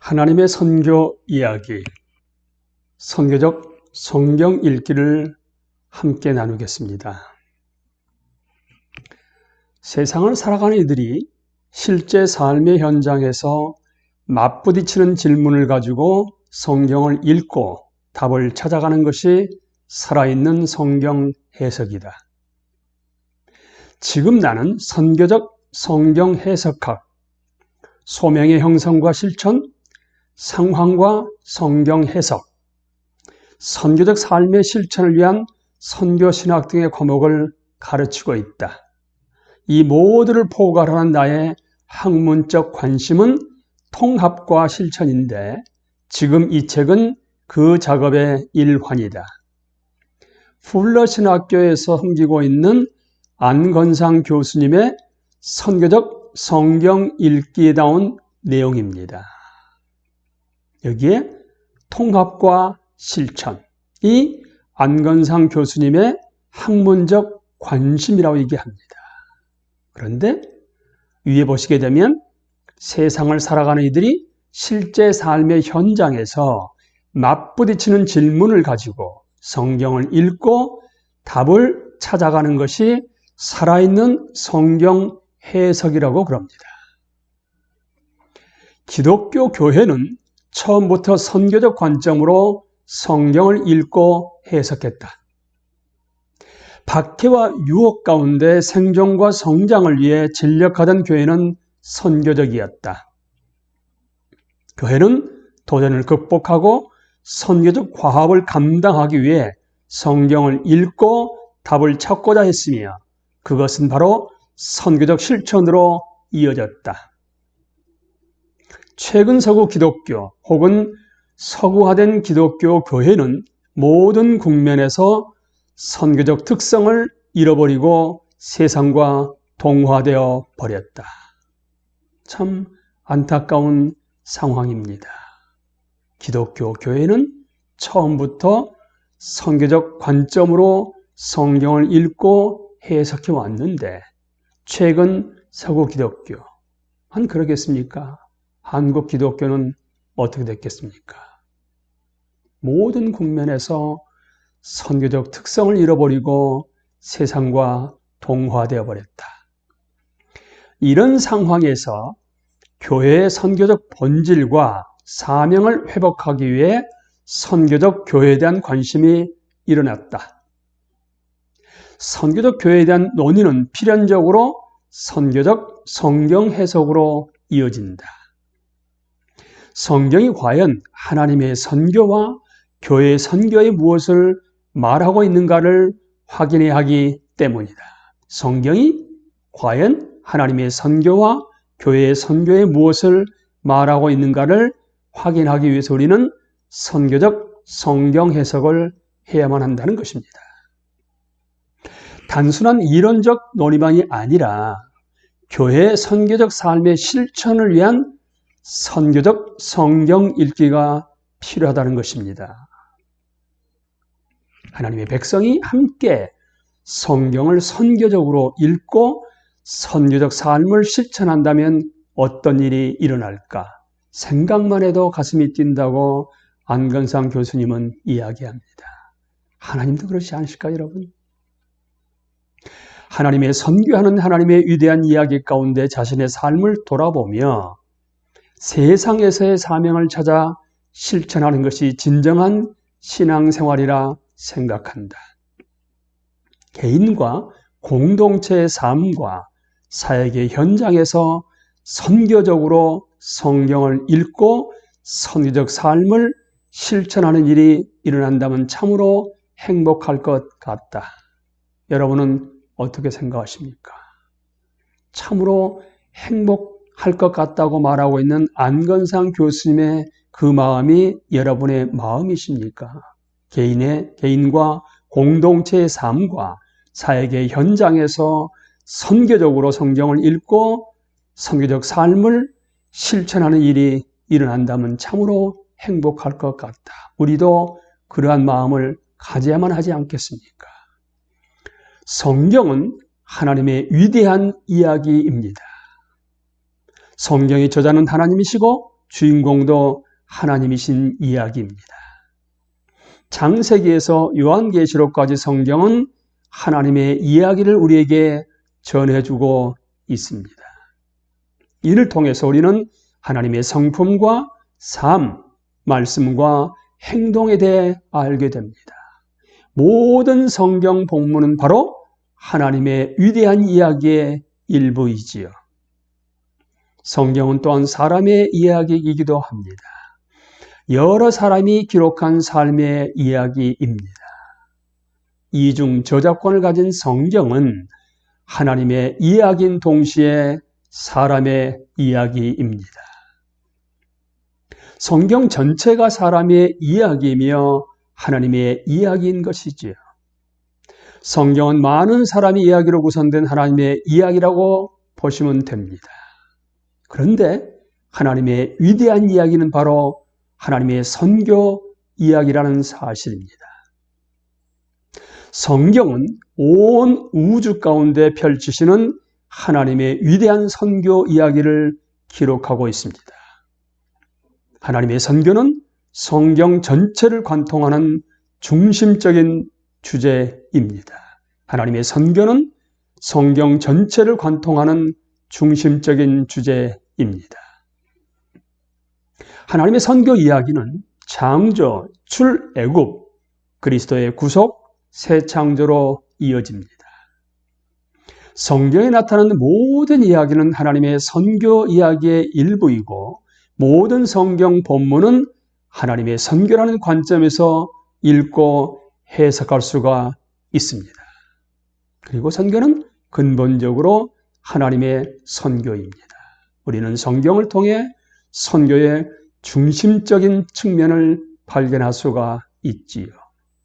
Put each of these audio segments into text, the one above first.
하나님의 선교 이야기, 선교적 성경 읽기를 함께 나누겠습니다. 세상을 살아가는 이들이 실제 삶의 현장에서 맞부딪히는 질문을 가지고 성경을 읽고 답을 찾아가는 것이 살아있는 성경 해석이다. 지금 나는 선교적 성경 해석학, 소명의 형성과 실천, 상황과 성경 해석, 선교적 삶의 실천을 위한 선교신학 등의 과목을 가르치고 있다. 이 모두를 포괄하는 나의 학문적 관심은 통합과 실천인데 지금 이 책은 그 작업의 일환이다. 풀러신학교에서 섬기고 있는 안건상 교수님의 선교적 성경 읽기에 나온 내용입니다. 여기에 통합과 실천, 이 안건상 교수님의 학문적 관심이라고 얘기합니다. 그런데 위에 보시게 되면 세상을 살아가는 이들이 실제 삶의 현장에서 맞부딪히는 질문을 가지고 성경을 읽고 답을 찾아가는 것이 살아있는 성경 해석이라고 그럽니다. 기독교 교회는 처음부터 선교적 관점으로 성경을 읽고 해석했다. 박해와 유혹 가운데 생존과 성장을 위해 진력하던 교회는 선교적이었다. 교회는 도전을 극복하고 선교적 과업을 감당하기 위해 성경을 읽고 답을 찾고자 했으며 그것은 바로 선교적 실천으로 이어졌다. 최근 서구 기독교 혹은 서구화된 기독교 교회는 모든 국면에서 선교적 특성을 잃어버리고 세상과 동화되어 버렸다. 참 안타까운 상황입니다. 기독교 교회는 처음부터 선교적 관점으로 성경을 읽고 해석해 왔는데 최근 서구 기독교는 그러겠습니까? 한국 기독교는 어떻게 됐겠습니까? 모든 국면에서 선교적 특성을 잃어버리고 세상과 동화되어 버렸다. 이런 상황에서 교회의 선교적 본질과 사명을 회복하기 위해 선교적 교회에 대한 관심이 일어났다. 선교적 교회에 대한 논의는 필연적으로 선교적 성경 해석으로 이어진다. 성경이 과연 하나님의 선교와 교회의 선교에 무엇을 말하고 있는가를 확인해야 하기 때문이다. 성경이 과연 하나님의 선교와 교회의 선교에 무엇을 말하고 있는가를 확인하기 위해서 우리는 선교적 성경 해석을 해야만 한다는 것입니다. 단순한 이론적 논의만이 아니라 교회의 선교적 삶의 실천을 위한 선교적 성경 읽기가 필요하다는 것입니다. 하나님의 백성이 함께 성경을 선교적으로 읽고 선교적 삶을 실천한다면 어떤 일이 일어날까? 생각만 해도 가슴이 뛴다고 안건상 교수님은 이야기합니다. 하나님도 그렇지 않으실까요, 여러분? 하나님의 선교하는 하나님의 위대한 이야기 가운데 자신의 삶을 돌아보며 세상에서의 사명을 찾아 실천하는 것이 진정한 신앙생활이라 생각한다. 개인과 공동체의 삶과 사역의 현장에서 선교적으로 성경을 읽고 선교적 삶을 실천하는 일이 일어난다면 참으로 행복할 것 같다. 여러분은 어떻게 생각하십니까? 참으로 행복할 것 같다고 말하고 있는 안건상 교수님의 그 마음이 여러분의 마음이십니까? 개인과 공동체의 삶과 사역의 현장에서 선교적으로 성경을 읽고 선교적 삶을 실천하는 일이 일어난다면 참으로 행복할 것 같다. 우리도 그러한 마음을 가져야만 하지 않겠습니까? 성경은 하나님의 위대한 이야기입니다. 성경의 저자는 하나님이시고 주인공도 하나님이신 이야기입니다. 창세기에서 요한계시록까지 성경은 하나님의 이야기를 우리에게 전해주고 있습니다. 이를 통해서 우리는 하나님의 성품과 삶, 말씀과 행동에 대해 알게 됩니다. 모든 성경 본문은 바로 하나님의 위대한 이야기의 일부이지요. 성경은 또한 사람의 이야기이기도 합니다. 여러 사람이 기록한 삶의 이야기입니다. 이중 저작권을 가진 성경은 하나님의 이야기인 동시에 사람의 이야기입니다. 성경 전체가 사람의 이야기이며 하나님의 이야기인 것이지요. 성경은 많은 사람의 이야기로 구성된 하나님의 이야기라고 보시면 됩니다. 그런데 하나님의 위대한 이야기는 바로 하나님의 선교 이야기라는 사실입니다. 성경은 온 우주 가운데 펼치시는 하나님의 위대한 선교 이야기를 기록하고 있습니다. 하나님의 선교는 성경 전체를 관통하는 중심적인 주제입니다. 하나님의 선교는 성경 전체를 관통하는 중심적인 주제입니다. 하나님의 선교 이야기는 창조, 출애굽, 그리스도의 구속, 새 창조로 이어집니다. 성경에 나타나는 모든 이야기는 하나님의 선교 이야기의 일부이고 모든 성경 본문은 하나님의 선교라는 관점에서 읽고 해석할 수가 있습니다. 그리고 선교는 근본적으로 하나님의 선교입니다. 우리는 성경을 통해 선교의 중심적인 측면을 발견할 수가 있지요.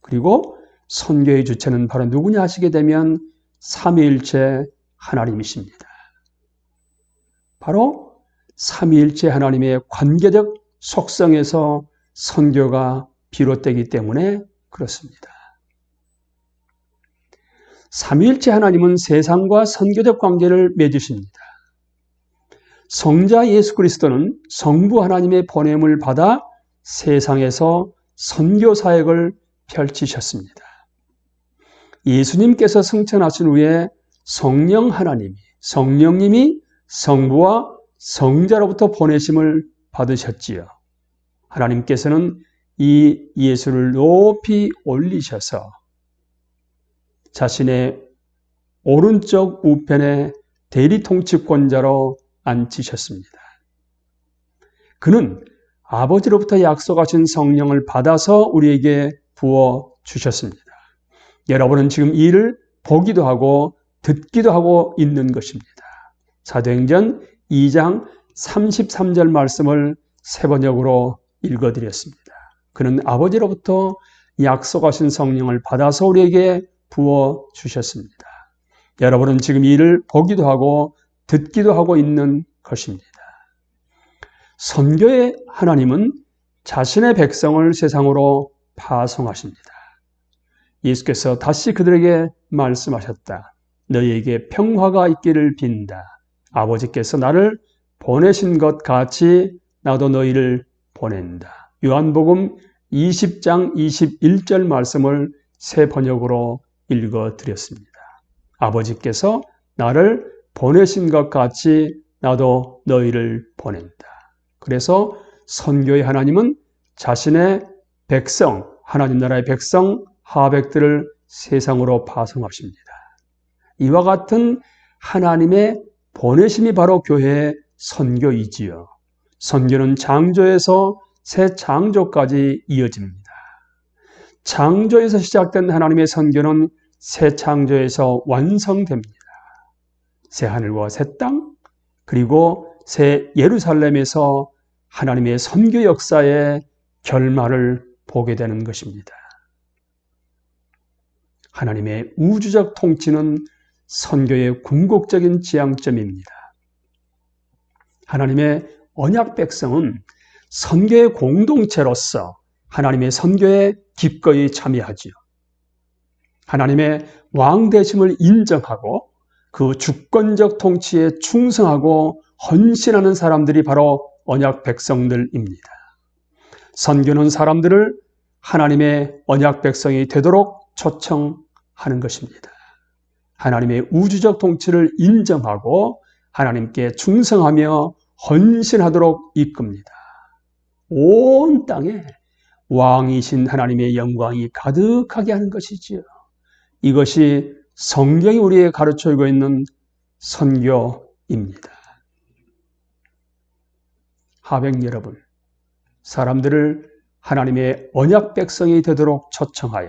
그리고 선교의 주체는 바로 누구냐 하시게 되면 삼위일체 하나님이십니다. 바로 삼위일체 하나님의 관계적 속성에서 선교가 비롯되기 때문에 그렇습니다. 삼위일체 하나님은 세상과 선교적 관계를 맺으십니다. 성자 예수 그리스도는 성부 하나님의 보냄을 받아 세상에서 선교 사역을 펼치셨습니다. 예수님께서 승천하신 후에 성령 하나님이, 성령님이 성부와 성자로부터 보내심을 받으셨지요. 하나님께서는 이 예수를 높이 올리셔서 자신의 오른쪽 우편에 대리통치권자로 앉히셨습니다. 그는 아버지로부터 약속하신 성령을 받아서 우리에게 부어 주셨습니다. 여러분은 지금 이 일을 보기도 하고 듣기도 하고 있는 것입니다. 사도행전 2장 33절 말씀을 세 번역으로 읽어드렸습니다. 그는 아버지로부터 약속하신 성령을 받아서 우리에게 부어 주셨습니다. 여러분은 지금 이 일을 보기도 하고 듣기도 하고 있는 것입니다. 선교의 하나님은 자신의 백성을 세상으로 파송하십니다. 예수께서 다시 그들에게 말씀하셨다. 너희에게 평화가 있기를 빈다. 아버지께서 나를 보내신 것 같이 나도 너희를 보낸다. 요한복음 20장 21절 말씀을 새 번역으로 읽어드렸습니다. 아버지께서 나를 보내신 것 같이 나도 너희를 보낸다. 그래서 선교의 하나님은 자신의 백성, 하나님 나라의 백성, 하백들을 세상으로 파송하십니다. 이와 같은 하나님의 보내심이 바로 교회의 선교이지요. 선교는 창조에서 새 창조까지 이어집니다. 창조에서 시작된 하나님의 선교는 새 창조에서 완성됩니다. 새 하늘과 새 땅, 그리고 새 예루살렘에서 하나님의 선교 역사의 결말을 보게 되는 것입니다. 하나님의 우주적 통치는 선교의 궁극적인 지향점입니다. 하나님의 언약 백성은 선교의 공동체로서 하나님의 선교에 기꺼이 참여하지요. 하나님의 왕 되심을 인정하고 그 주권적 통치에 충성하고 헌신하는 사람들이 바로 언약 백성들입니다. 선교는 사람들을 하나님의 언약 백성이 되도록 초청하는 것입니다. 하나님의 우주적 통치를 인정하고 하나님께 충성하며 헌신하도록 이끕니다. 온 땅에 왕이신 하나님의 영광이 가득하게 하는 것이지요. 이것이 성경이 우리에게 가르쳐주고 있는 선교입니다. 하백 여러분, 사람들을 하나님의 언약 백성이 되도록 초청하여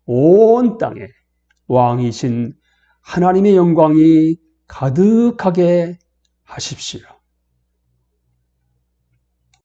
온 땅에 왕이신 하나님의 영광이 가득하게 하십시오.